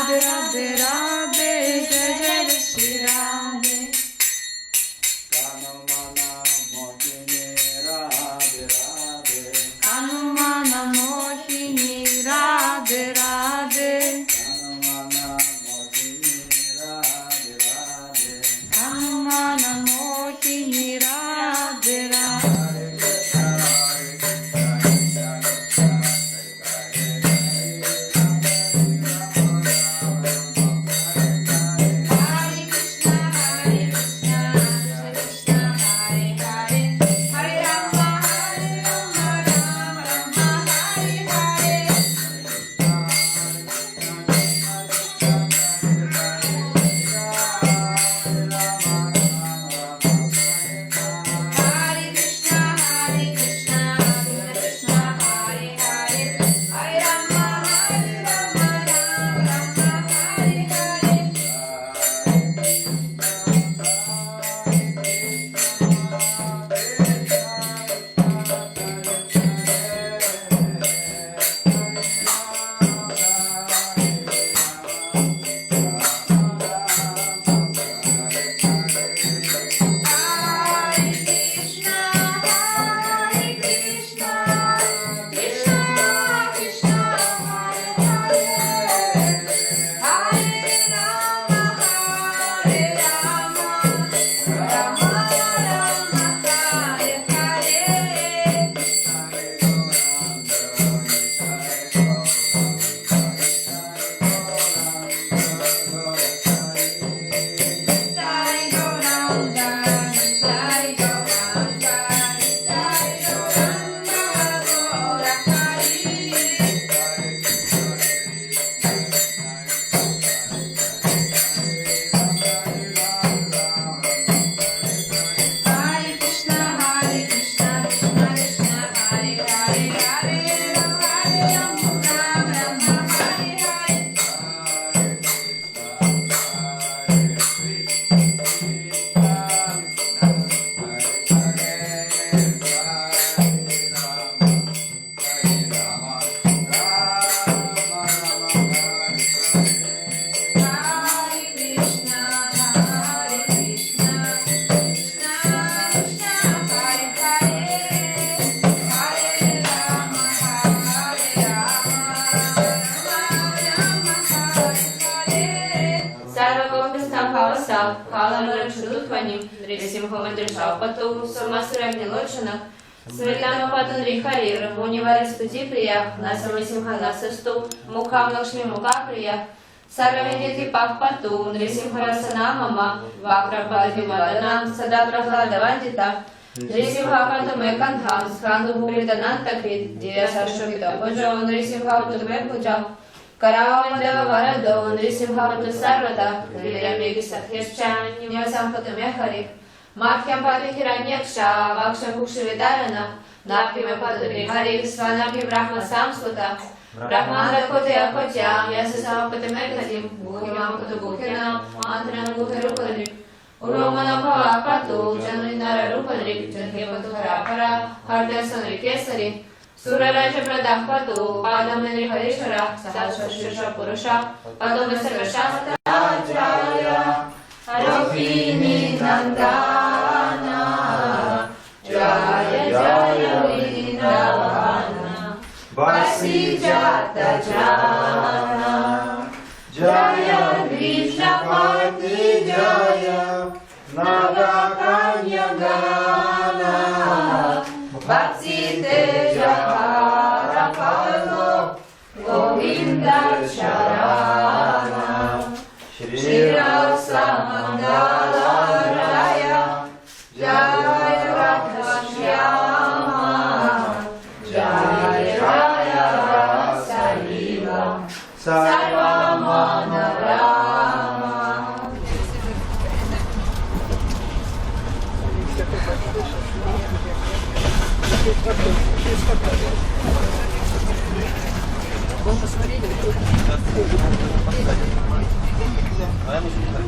Radhe Radhe Radhe, Jai Jai Shri Radhe. Kanumana Mohini Radhe Radhe. Kanumana Mohini Radhe Radhe. Светлана Патанри Харира, Мунивари Стути Прия, Насами Симхана Састу, Мукхам Лакшми Мука Прия, Саравидити Пахпату, Нрисимхарасана Мама, Вакра Бади Маданам, Сада Прахлада Вандита, Нрисимхапату Мекандхам, Сханду Бхуридананта Крит, Дия Саршопита Пуджа, Нрисимхапату Мекуджа, Каравандава Варадо, Нрисимхапату Сарвата, Нриями Гисатхешча, Нивасампату Мехари, Махьям Пати Хираньякша, Вакша Кукшивидарана, Напхиме Падри Хари, Сванапхи Брахма Самскута, Брахманда Котя Котя, Ясасама Патамекатим, Бухимам Куту Бухина, Мантрана Бухирупадри, Уромана Пава Пату, Джанвинара Рупадри, Джанхипату Харапара, Хардесанри Кесари, Сурараджа Прадах Пату, Падамнри Харишара, Садша Шиша Пуруша, Падома Сарвашаста, Джая, Арахини Нандана, Джая Джая Вриндавана, Васиджата Джана, Джая Кришнапати Джая, Нагаканьягана, Бхаксите Джахара Пало, Говинда Чарана, Шри Мангала Рая, Джая Радхашьяма, Джая Рая Расалила, Сарвамана Рама. Вы посмотрели? А я не знаю.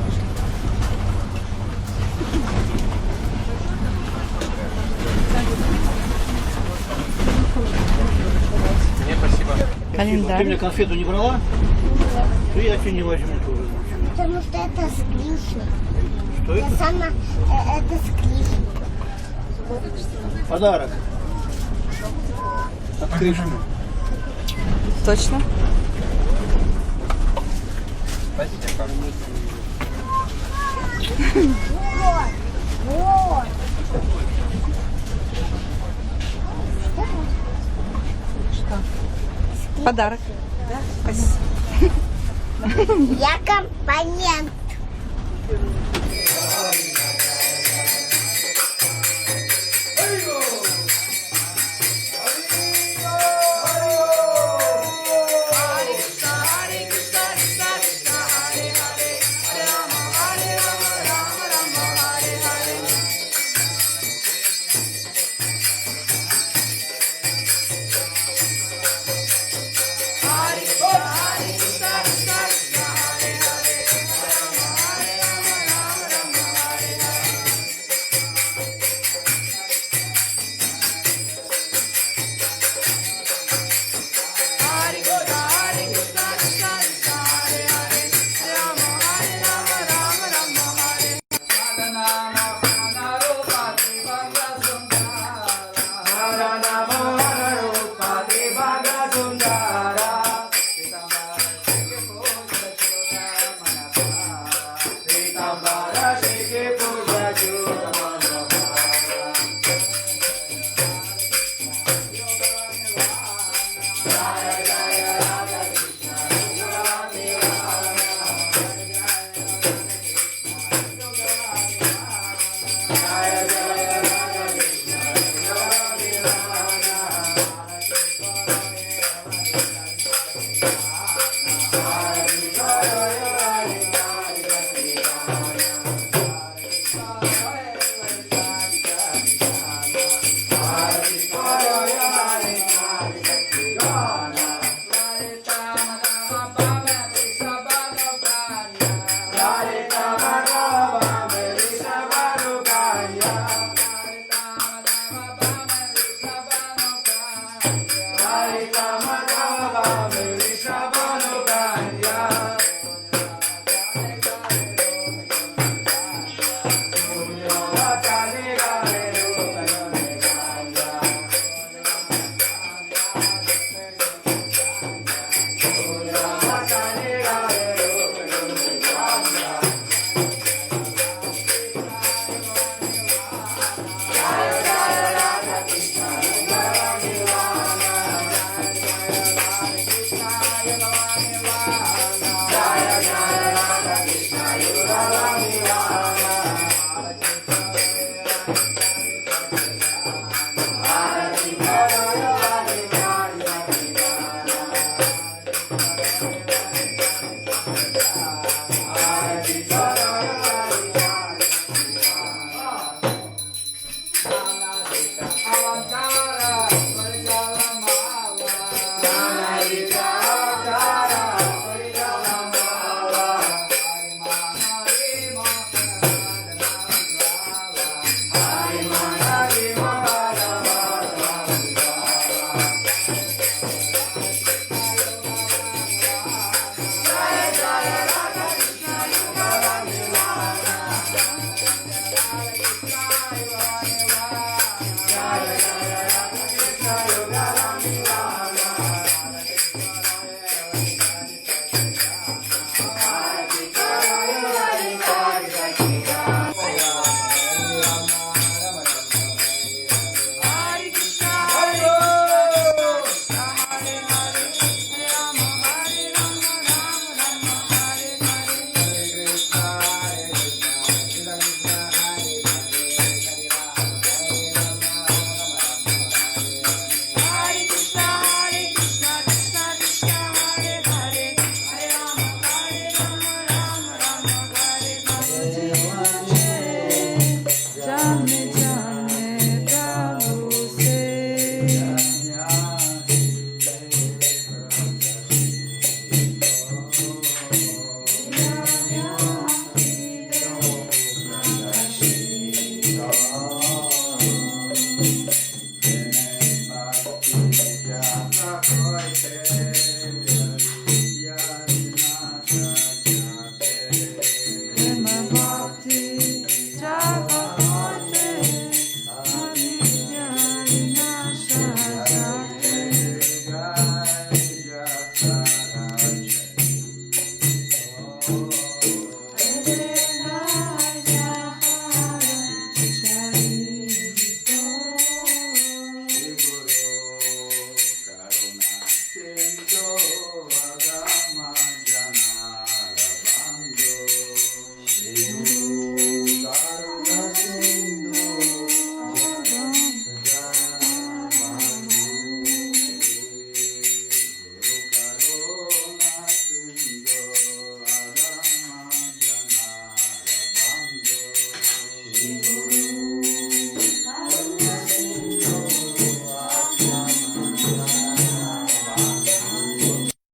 Мне спасибо. Календарь. Ты мне конфету не брала? Ну я тебе не возьму тоже. Потому что это с Кришны. Что это? Это с Кришны. Подарок. От Кришны. Точно? Спасите, как? Вот. Подарок. Да? Спасибо. Я компонент. Шиву